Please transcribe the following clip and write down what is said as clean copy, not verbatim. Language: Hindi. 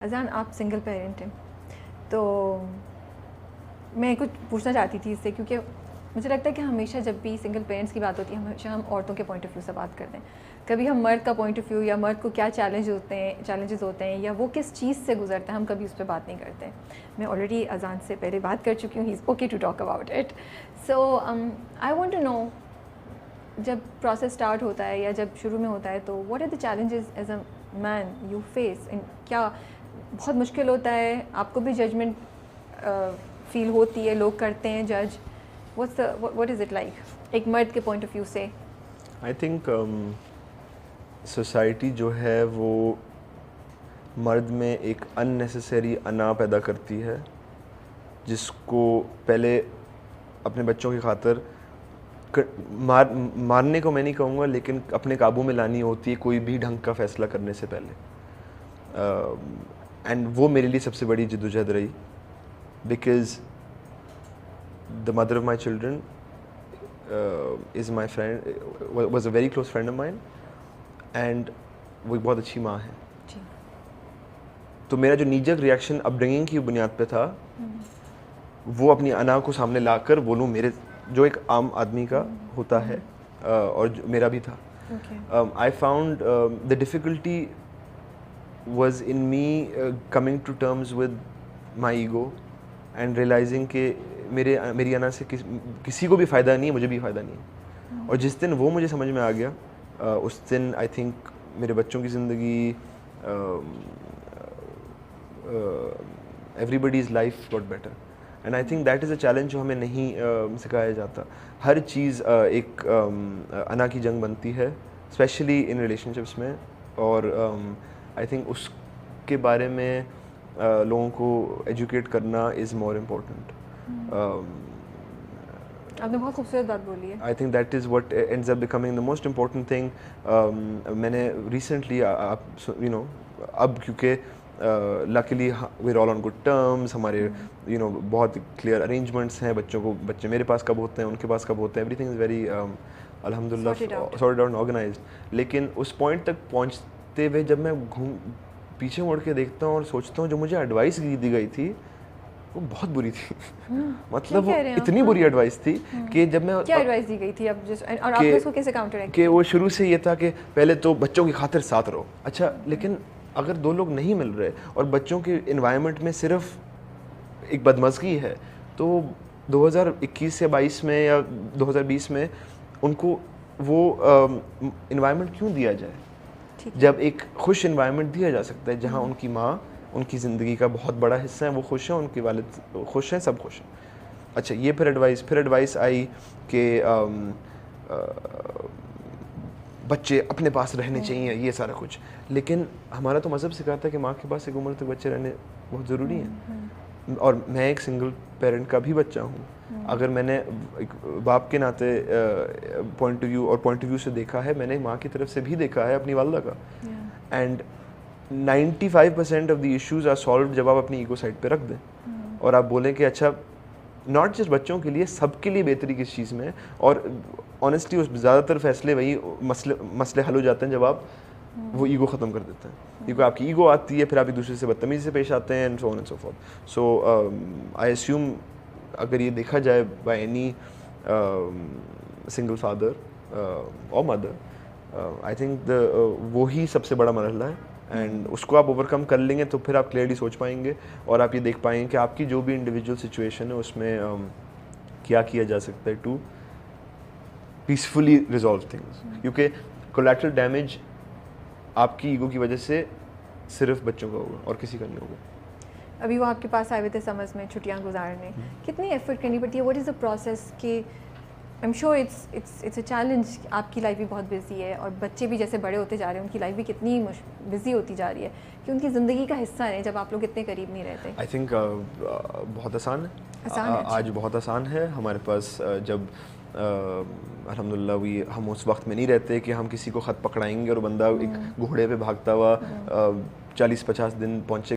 अज़ान, आप सिंगल पेरेंट हैं, तो मैं कुछ पूछना चाहती थी इससे, क्योंकि मुझे लगता है कि हमेशा जब भी सिंगल पेरेंट्स की बात होती है, हमेशा हम औरतों के पॉइंट ऑफ व्यू से बात करते हैं। कभी हम मर्द का पॉइंट ऑफ व्यू या मर्द को क्या चैलेंजेस होते हैं या वो किस चीज़ से गुजरता है, हम कभी उस पर बात नहीं करते। मैं ऑलरेडी अज़ान से पहले बात कर चुकी हूँ, he is okay to talk about it. So I want to know, जब प्रोसेस स्टार्ट होता है या जब शुरू में होता है, तो what are the challenges as a man you face? क्या बहुत मुश्किल होता है? आपको भी जजमेंट फील होती है, लोग करते हैं जज? व्हाट इज़ इट लाइक एक मर्द के पॉइंट ऑफ व्यू से? आई थिंक सोसाइटी जो है वो मर्द में एक अननेसेसरी अना पैदा करती है, जिसको पहले अपने बच्चों की खातिर मारने को मैं नहीं कहूँगा, लेकिन अपने काबू में लानी होती है कोई भी ढंग का फैसला करने से पहले। एंड वो मेरे लिए सबसे बड़ी जद्दोजहद रही, because the mother of my children is my friend, was a very close friend of mine, and वो एक बहुत अच्छी माँ है। तो मेरा जो नीजक रिएक्शन अपब्रिंगिंग की बुनियाद पे था, वो अपनी अना को सामने लाकर बोलूँ, मेरे जो एक आम आदमी का होता है, और जो मेरा भी था। I found the difficulty was in me coming to terms with my ego and realizing कि मेरी अना से किसी को भी फ़ायदा नहीं है, मुझे भी फ़ायदा नहीं है। और जिस दिन वो मुझे समझ में आ गया, उस दिन आई थिंक मेरे बच्चों की ज़िंदगी, everybody's life got better, and I think that is a challenge जो हमें नहीं सिखाया जाता। हर चीज़ एक अना की जंग बनती है, स्पेशली इन रिलेशनशिप्स में, और आई थिंक उसके बारे में लोगों को एजुकेट करना इज़ मोर इम्पोर्टेंट। आपने बहुत खूबसूरत बात बोली है। I think that is what ends up becoming the most important thing. मैंने रिसेंटली यू नो, अब क्योंकि luckily we are all on good terms, हमारे यू नो बहुत क्लियर अरेंजमेंट्स हैं, बच्चे मेरे पास कब होते हैं, उनके पास कब होते हैं, एवरीथिंग इज़ वेरी अल्हम्दुलिल्लाह सॉर्टेड आउट, ऑर्गेनाइज्ड। लेकिन उस पॉइंट तक पहुँचते हुए जब मैं पीछे मुड़ के देखता हूँ और सोचता हूँ, जो मुझे एडवाइस दी गई थी वो बहुत बुरी थी। मतलब वो इतनी बुरी एडवाइस थी कि जब मैं क्या एडवाइस दी गई थी, अब और आपने उसको कैसे काउंटर कि वो शुरू से ये था कि पहले तो बच्चों की खातिर साथ रहो। अच्छा, लेकिन अगर दो लोग नहीं मिल रहे और बच्चों के इन्वायरमेंट में सिर्फ एक बदमज़गी है, तो 2021 या 22 में या 2020 में उनको वो इन्वायरमेंट क्यों दिया जाए, जब एक खुश इन्वायरमेंट दिया जा सकता है जहाँ उनकी माँ उनकी ज़िंदगी का बहुत बड़ा हिस्सा है, वो खुश हैं, उनके वालिद खुश हैं, सब खुश हैं। अच्छा, ये फिर एडवाइस आई कि बच्चे अपने पास रहने चाहिए, ये सारा कुछ। लेकिन हमारा तो मज़हब सिखाता है कि माँ के पास एक उम्र तक बच्चे रहने बहुत ज़रूरी हैं। और मैं एक सिंगल पेरेंट का भी बच्चा हूँ। अगर मैंने एक बाप के नाते पॉइंट ऑफ व्यू से देखा है, मैंने माँ की तरफ से भी देखा है अपनी वालदा का, and 95% of the issues are solve जब आप अपनी ईगो साइड पे रख दें और आप बोलें कि अच्छा, नॉट जस्ट बच्चों के लिए, सबके लिए बेहतरी किस चीज़ में है। और ऑनेस्टली उस ज़्यादातर फैसले वही मसले हल हो जाते हैं जब आप वो ईगो ख़त्म कर देते हैं, क्योंकि आपकी ईगो आती है, फिर आप एक दूसरे से बदतमीज़ी से पेश आते हैं, and so on and so fourth. So I assume अगर ये देखा जाए बाय एनी सिंगल फादर और मदर, आई थिंक वो ही सबसे बड़ा मरहला है, एंड उसको आप ओवरकम कर लेंगे तो फिर आप क्लियरली सोच पाएंगे और आप ये देख पाएंगे कि आपकी जो भी इंडिविजुअल सिचुएशन है उसमें क्या किया जा सकता है टू पीसफुली रिजॉल्व थिंग्स, क्योंकि कोलैटरल डैमेज आपकी ईगो की वजह से सिर्फ बच्चों का होगा और किसी का नहीं होगा। अभी वो आपके पास आए हुए थे समझ में छुट्टियां गुजारने, कितनी एफर्ट करनी पड़ती है? What is the process? कि I am sure it's a challenge. आपकी लाइफ भी बहुत बिजी है और बच्चे भी जैसे बड़े होते जा रहे हैं, उनकी लाइफ भी कितनी बिजी होती जा रही है कि उनकी ज़िंदगी का हिस्सा है जब आप लोग इतने करीब नहीं रहते। आई थिंक बहुत आसान है, आज बहुत आसान है हमारे पास। जब अल्हम्दुलिल्लाह हम उस वक्त में नहीं रहते कि हम किसी को ख़त पकड़ाएंगे और बंदा एक घोड़े पे भागता हुआ 40-50 दिन पहुँचे